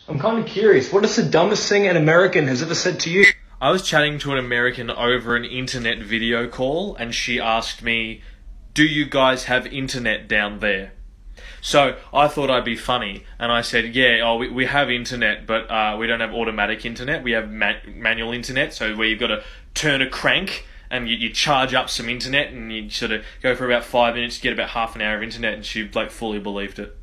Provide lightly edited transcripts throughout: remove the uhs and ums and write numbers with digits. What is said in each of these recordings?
I'm kind of curious, what is the dumbest thing an American has ever said to you? I was chatting to an American over an internet video call, and she asked me, "Do you guys have internet down there?" So I thought I'd be funny, and I said, "Yeah, we have internet, but we don't have automatic internet. We have manual internet, so where you've got to turn a crank and you charge up some internet, and you sort of go for about 5 minutes to get about half an hour of internet." And she fully believed it.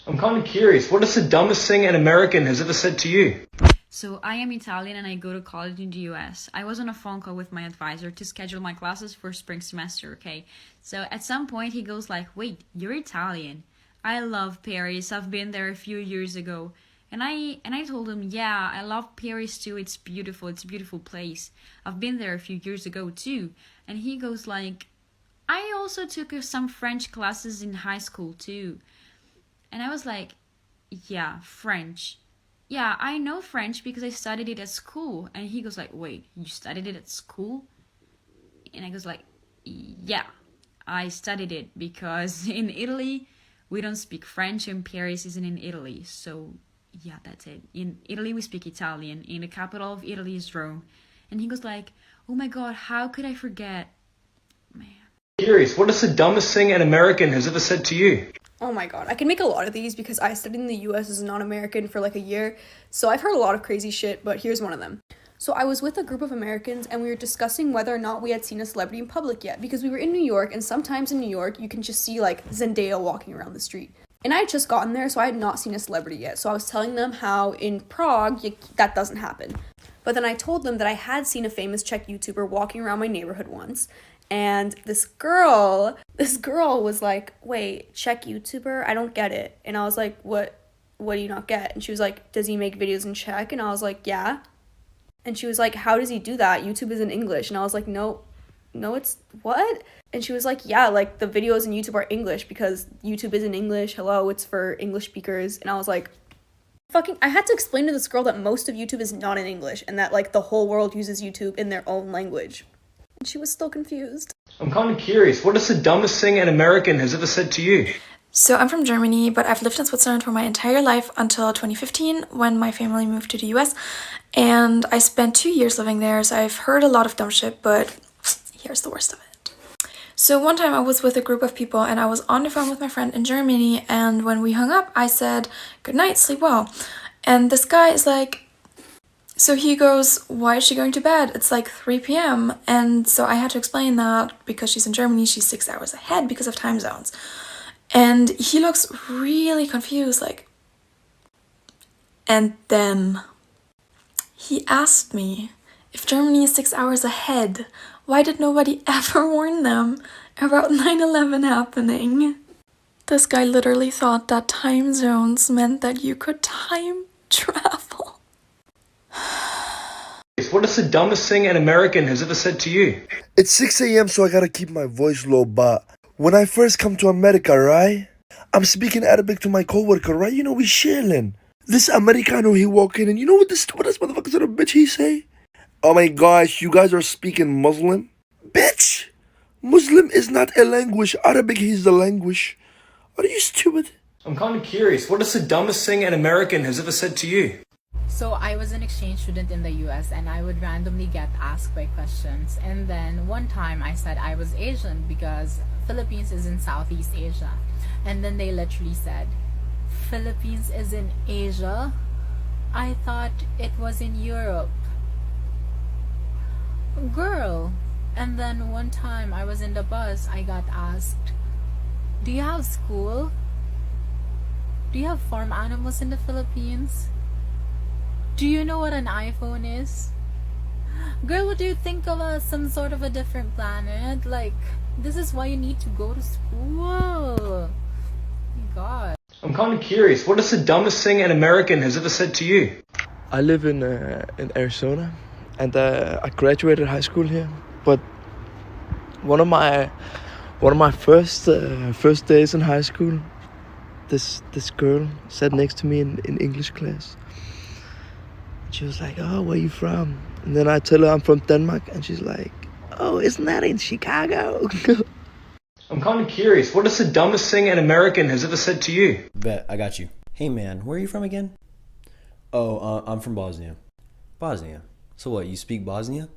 I'm kind of curious, what is the dumbest thing an American has ever said to you? So I am Italian and I go to college in the US. I was on a phone call with my advisor to schedule my classes for spring semester, okay? So at some point he goes like, "Wait, you're Italian. I love Paris. I've been there a few years ago." And I told him, "Yeah, I love Paris too. It's beautiful. It's a beautiful place. I've been there a few years ago too." And he goes like, "I also took some French classes in high school too." And I was like, "Yeah, French. Yeah, I know French because I studied it at school." And he goes like, "Wait, you studied it at school?" And I goes like, "Yeah, I studied it because in Italy, we don't speak French and Paris isn't in Italy. So yeah, that's it. In Italy, we speak Italian. In the capital of Italy is Rome." And he goes like, "Oh my God, how could I forget?" Man. Curious, what is the dumbest thing an American has ever said to you? Oh my God, I can make a lot of these because I studied in the US as a non-American for like a year, so I've heard a lot of crazy shit, but here's one of them. So I was with a group of Americans and we were discussing whether or not we had seen a celebrity in public yet, because we were in New York, and sometimes in New York you can just see like Zendaya walking around the street. And I had just gotten there, so I had not seen a celebrity yet, so I was telling them how in Prague that doesn't happen. But then I told them that I had seen a famous Czech YouTuber walking around my neighborhood once. And this girl was like, "Wait, Czech YouTuber? I don't get it." And I was like, what do you not get? And she was like, "Does he make videos in Czech?" And I was like, "Yeah." And she was like, "How does he do that? YouTube is in English." And I was like, no, it's what? And she was like, "Yeah, like the videos in YouTube are English because YouTube is in English. Hello, it's for English speakers." And I was like, I had to explain to this girl that most of YouTube is not in English and that like the whole world uses YouTube in their own language. And she was still confused. I'm kind of curious, what is the dumbest thing an American has ever said to you? So I'm from Germany, but I've lived in Switzerland for my entire life until 2015 when my family moved to the US. And I spent 2 years living there, so I've heard a lot of dumb shit, but here's the worst of it. So one time I was with a group of people and I was on the phone with my friend in Germany, and when we hung up, I said, "Good night, sleep well." And this guy is like, so he goes, "Why is she going to bed? It's like 3 p.m. And so I had to explain that because she's in Germany, she's 6 hours ahead because of time zones. And he looks really confused, like. And then he asked me, if Germany is 6 hours ahead, why did nobody ever warn them about 9/11 happening? This guy literally thought that time zones meant that you could time travel. What is the dumbest thing an American has ever said to you? It's 6 a.m. so I gotta keep my voice low, but when I first come to America, right? I'm speaking Arabic to my coworker, right? You know, we chilling. This Americano, he walk in and you know what this stupidest motherfucker son of a bitch he say? "Oh my gosh, you guys are speaking Muslim?" Bitch! Muslim is not a language. Arabic is the language. Are you stupid? I'm kind of curious, what is the dumbest thing an American has ever said to you? So I was an exchange student in the US and I would randomly get asked by questions. And then one time I said I was Asian because Philippines is in Southeast Asia. And then they literally said, "Philippines is in Asia? I thought it was in Europe." Girl. And then one time I was in the bus, I got asked, "Do you have school? Do you have farm animals in the Philippines? Do you know what an iPhone is?" Girl, what do you think of some sort of a different planet? Like, this is why you need to go to school. God. I'm kind of curious, what is the dumbest thing an American has ever said to you? I live in Arizona, and I graduated high school here. But one of my first days in high school, this girl sat next to me in English class. She was like, "Oh, where you from?" And then I tell her I'm from Denmark, and she's like, "Oh, isn't that in Chicago?" I'm kind of curious. What is the dumbest thing an American has ever said to you? Bet, I got you. Hey man, where are you from again? Oh, I'm from Bosnia. Bosnia? So what, you speak Bosnia?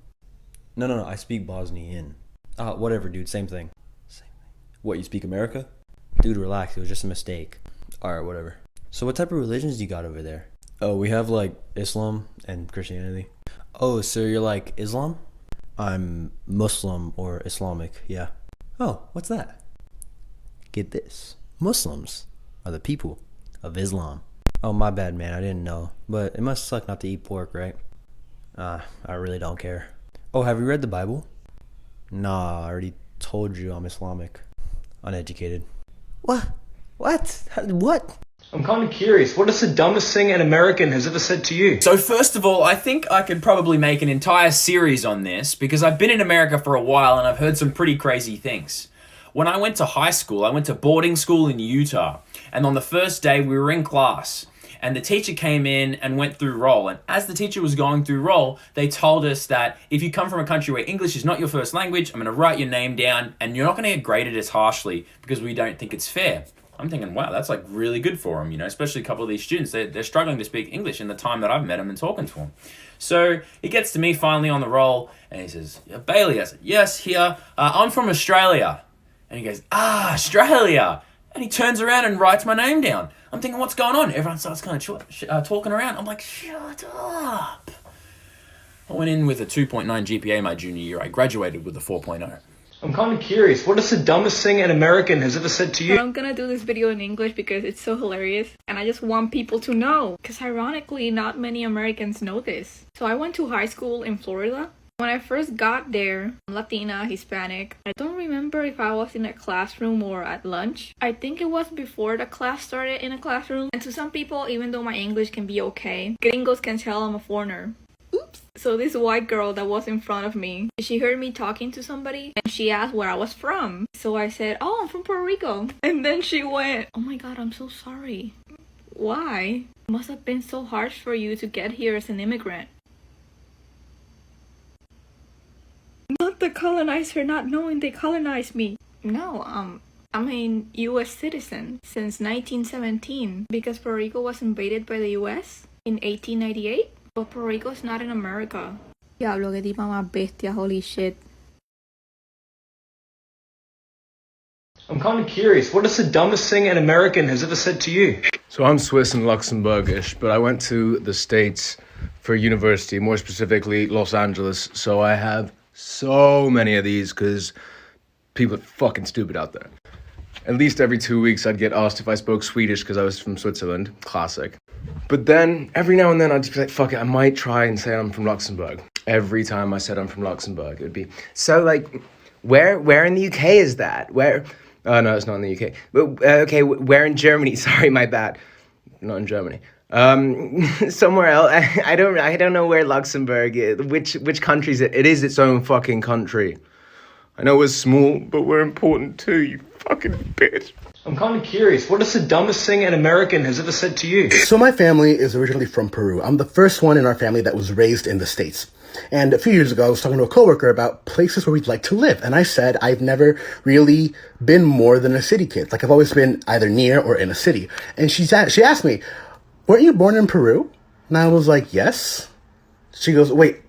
No, I speak Bosnian. Whatever, dude, same thing. What, you speak America? Dude, relax, it was just a mistake. Alright, whatever. So what type of religions do you got over there? Oh, we have like Islam and Christianity. Oh, so you're like Islam? I'm Muslim or Islamic, yeah. Oh, what's that? Get this. Muslims are the people of Islam. Oh, my bad, man, I didn't know. But it must suck not to eat pork, right? I really don't care. Oh, have you read the Bible? Nah, I already told you I'm Islamic. Uneducated. What? What? I'm kind of curious. What is the dumbest thing an American has ever said to you? So first of all, I think I could probably make an entire series on this because I've been in America for a while and I've heard some pretty crazy things. When I went to high school, I went to boarding school in Utah, and on the first day we were in class and the teacher came in and went through roll, and as the teacher was going through roll, they told us that if you come from a country where English is not your first language, I'm going to write your name down and you're not going to get graded as harshly because we don't think it's fair. I'm thinking, wow, that's like really good for them, you know, especially a couple of these students. They're struggling to speak English in the time that I've met them and talking to them. So he gets to me finally on the roll and he says, yeah, Bailey. I said, yes, here. I'm from Australia. And he goes, Australia. And he turns around and writes my name down. I'm thinking, what's going on? Everyone starts kind of talking around. I'm like, shut up. I went in with a 2.9 GPA my junior year. I graduated with a 4.0. I'm kind of curious. What is the dumbest thing an American has ever said to you? I'm gonna do this video in English because it's so hilarious and I just want people to know. Because ironically, not many Americans know this. So I went to high school in Florida. When I first got there, I'm Latina, Hispanic. I don't remember if I was in a classroom or at lunch. I think it was before the class started in a classroom. And to some people, even though my English can be okay, gringos can tell I'm a foreigner. Oops. So this white girl that was in front of me, she heard me talking to somebody and she asked where I was from. So I said, oh, I'm from Puerto Rico. And then she went, oh my God, I'm so sorry. Why? It must have been so harsh for you to get here as an immigrant. Not the colonizer not knowing they colonized me. No, I'm a US citizen since 1917 because Puerto Rico was invaded by the US in 1898. But Puerto Rico is not in America. Diablo, que tipa más bestia, holy shit. I'm kind of curious. What is the dumbest thing an American has ever said to you? So I'm Swiss and Luxembourgish, but I went to the States for university, more specifically Los Angeles. So I have so many of these because people are fucking stupid out there. At least every 2 weeks I'd get asked if I spoke Swedish because I was from Switzerland. Classic. But then, every now and then, I'd just be like, fuck it, I might try and say I'm from Luxembourg. Every time I said I'm from Luxembourg, it would be, so, like, where in the UK is that? Where? Oh, no, it's not in the UK. But, okay, where in Germany? Sorry, my bad. Not in Germany. Somewhere else. I don't know where Luxembourg is. Which country is it? It is its own fucking country. I know we're small, but we're important too, you fucking bitch. I'm kind of curious. What is the dumbest thing an American has ever said to you? So my family is originally from Peru. I'm the first one in our family that was raised in the States. And a few years ago, I was talking to a coworker about places where we'd like to live. And I said, I've never really been more than a city kid. Like, I've always been either near or in a city. And she asked me, weren't you born in Peru? And I was like, yes. She goes, wait,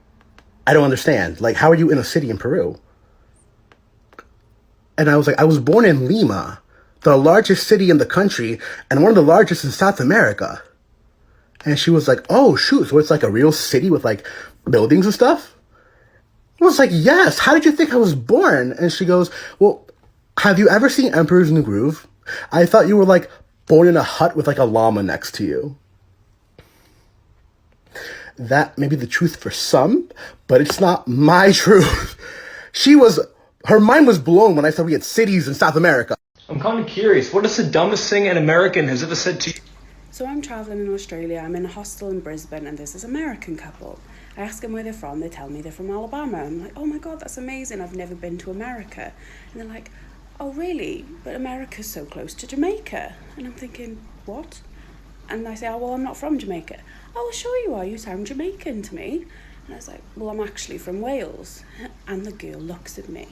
I don't understand. Like, how are you in a city in Peru? And I was like, I was born in Lima, the largest city in the country, and one of the largest in South America. And she was like, oh, shoot, so it's like a real city with, like, buildings and stuff? I was like, yes, how did you think I was born? And she goes, well, have you ever seen Emperor's New Groove? I thought you were, like, born in a hut with, like, a llama next to you. That may be the truth for some, but it's not my truth. Her mind was blown when I said we had cities in South America. I'm kind of curious. What is the dumbest thing an American has ever said to you? So I'm travelling in Australia. I'm in a hostel in Brisbane and there's this American couple. I ask them where they're from. They tell me they're from Alabama. I'm like, oh my God, that's amazing. I've never been to America. And they're like, oh really? But America's so close to Jamaica. And I'm thinking, what? And I say, oh, well, I'm not from Jamaica. Oh, well, sure you are. You sound Jamaican to me. And I was like, well, I'm actually from Wales. And the girl looks at me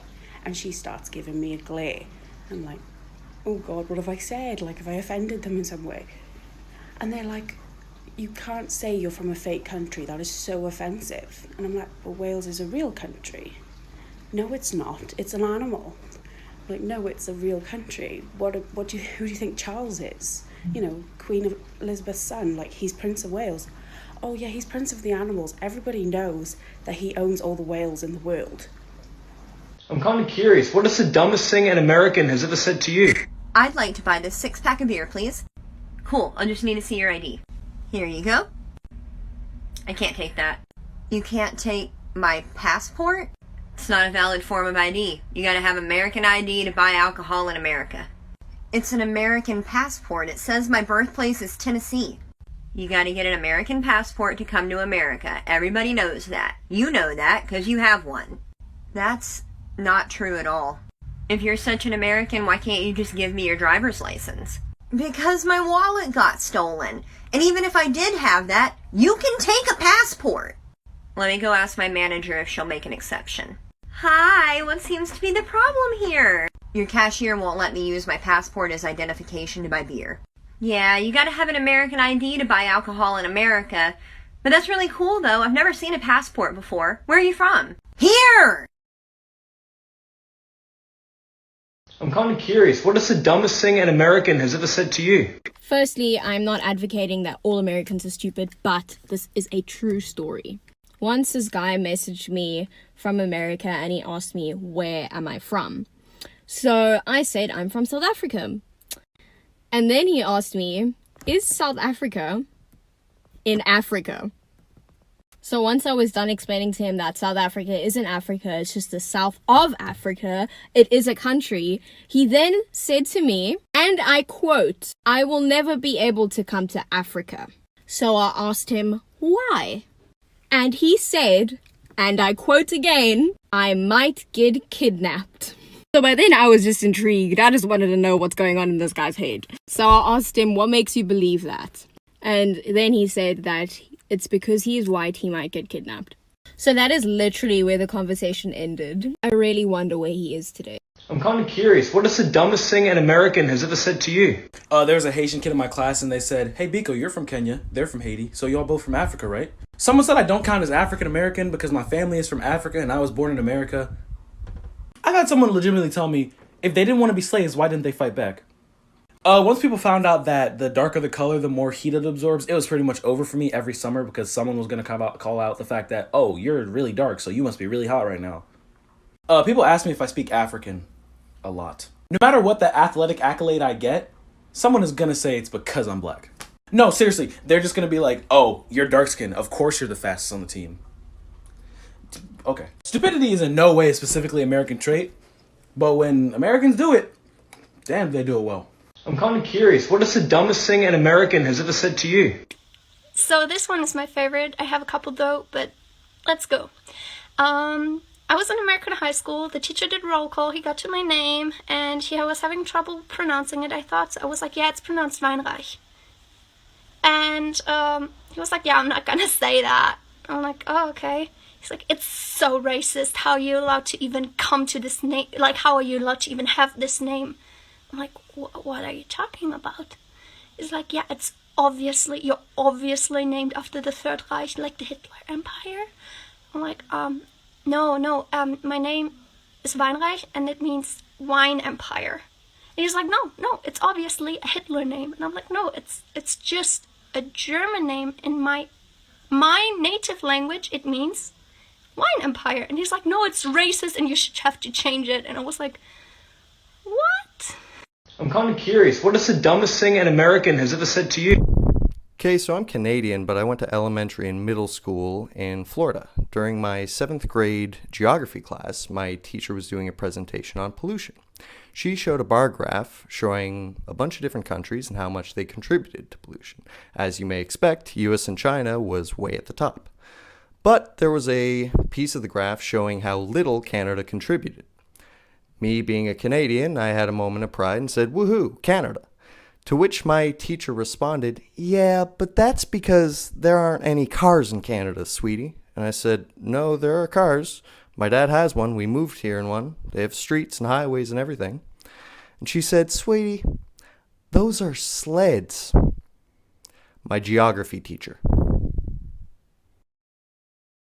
and she starts giving me a glare. I'm like, oh God, what have I said? Like, have I offended them in some way? And they're like, you can't say you're from a fake country. That is so offensive. And I'm like, well, Wales is a real country. No, it's not. It's an animal. I'm like, no, it's a real country. Who do you think Charles is? You know, Queen Elizabeth's son. Like, he's Prince of Wales. Oh yeah, he's Prince of the Animals. Everybody knows that he owns all the whales in the world. I'm kind of curious, what is the dumbest thing an American has ever said to you? I'd like to buy this 6-pack of beer, please. Cool, I'll just need to see your ID. Here you go. I can't take that. You can't take my passport? It's not a valid form of ID. You gotta have American ID to buy alcohol in America. It's an American passport. It says my birthplace is Tennessee. You gotta get an American passport to come to America. Everybody knows that. You know that, because you have one. That's not true at all. If you're such an American, why can't you just give me your driver's license? Because my wallet got stolen. And even if I did have that, you can take a passport. Let me go ask my manager if she'll make an exception. Hi, what seems to be the problem here? Your cashier won't let me use my passport as identification to buy beer. Yeah, you gotta have an American ID to buy alcohol in America. But that's really cool, though. I've never seen a passport before. Where are you from? Here! I'm kind of curious, what is the dumbest thing an American has ever said to you? Firstly, I'm not advocating that all Americans are stupid, but this is a true story. Once this guy messaged me from America and he asked me, where am I from? So I said, I'm from South Africa. And then he asked me, is South Africa in Africa? So once I was done explaining to him that South Africa isn't Africa, it's just the south of Africa, it is a country, he then said to me, and I quote, I will never be able to come to Africa. So I asked him, why? And he said, and I quote again, I might get kidnapped. So by then I was just intrigued. I just wanted to know what's going on in this guy's head. So I asked him, what makes you believe that? And then he said that it's because he is white, he might get kidnapped. So that is literally where the conversation ended. I really wonder where he is today. I'm kind of curious, what is the dumbest thing an American has ever said to you? There was a Haitian kid in my class and they said, hey Biko, you're from Kenya, they're from Haiti, so y'all both from Africa, right? Someone said I don't count as African American because my family is from Africa and I was born in America. I've had someone legitimately tell me, if they didn't want to be slaves, why didn't they fight back? Once people found out that the darker the color, the more heat it absorbs, it was pretty much over for me every summer because someone was going to call out the fact that, oh, you're really dark, so you must be really hot right now. People ask me if I speak African a lot. No matter what the athletic accolade I get, someone is going to say it's because I'm black. No, seriously, they're just going to be like, oh, you're dark skinned. Of course you're the fastest on the team. Okay. Stupidity is in no way a specifically American trait, but when Americans do it, damn, they do it well. I'm kind of curious, what is the dumbest thing an American has ever said to you? So this one is my favorite. I have a couple though, but let's go. I was in American high school. The teacher did roll call. He got to my name, and he was having trouble pronouncing it, I thought. So I was like, yeah, it's pronounced Weinreich. And he was like, yeah, I'm not gonna say that. I'm like, oh, okay. He's like, it's so racist. How are you allowed to even come to this name? Like, how are you allowed to even have this name? I'm like, what are you talking about? He's like, yeah, you're obviously named after the Third Reich, like the Hitler Empire. I'm like, no, my name is Weinreich and it means wine empire. And he's like, no, it's obviously a Hitler name. And I'm like, no, it's just a German name. In my native language, it means wine empire. And he's like, no, it's racist and you should have to change it. And I was like, what? I'm kind of curious, what is the dumbest thing an American has ever said to you? Okay, so I'm Canadian, but I went to elementary and middle school in Florida. During my 7th grade geography class, my teacher was doing a presentation on pollution. She showed a bar graph showing a bunch of different countries and how much they contributed to pollution. As you may expect, US and China was way at the top. But there was a piece of the graph showing how little Canada contributed. Me being a Canadian, I had a moment of pride and said, woohoo, Canada. To which my teacher responded, yeah, but that's because there aren't any cars in Canada, sweetie. And I said, no, there are cars. My dad has one. We moved here in one. They have streets and highways and everything. And she said, "Sweetie, those are sleds." My geography teacher.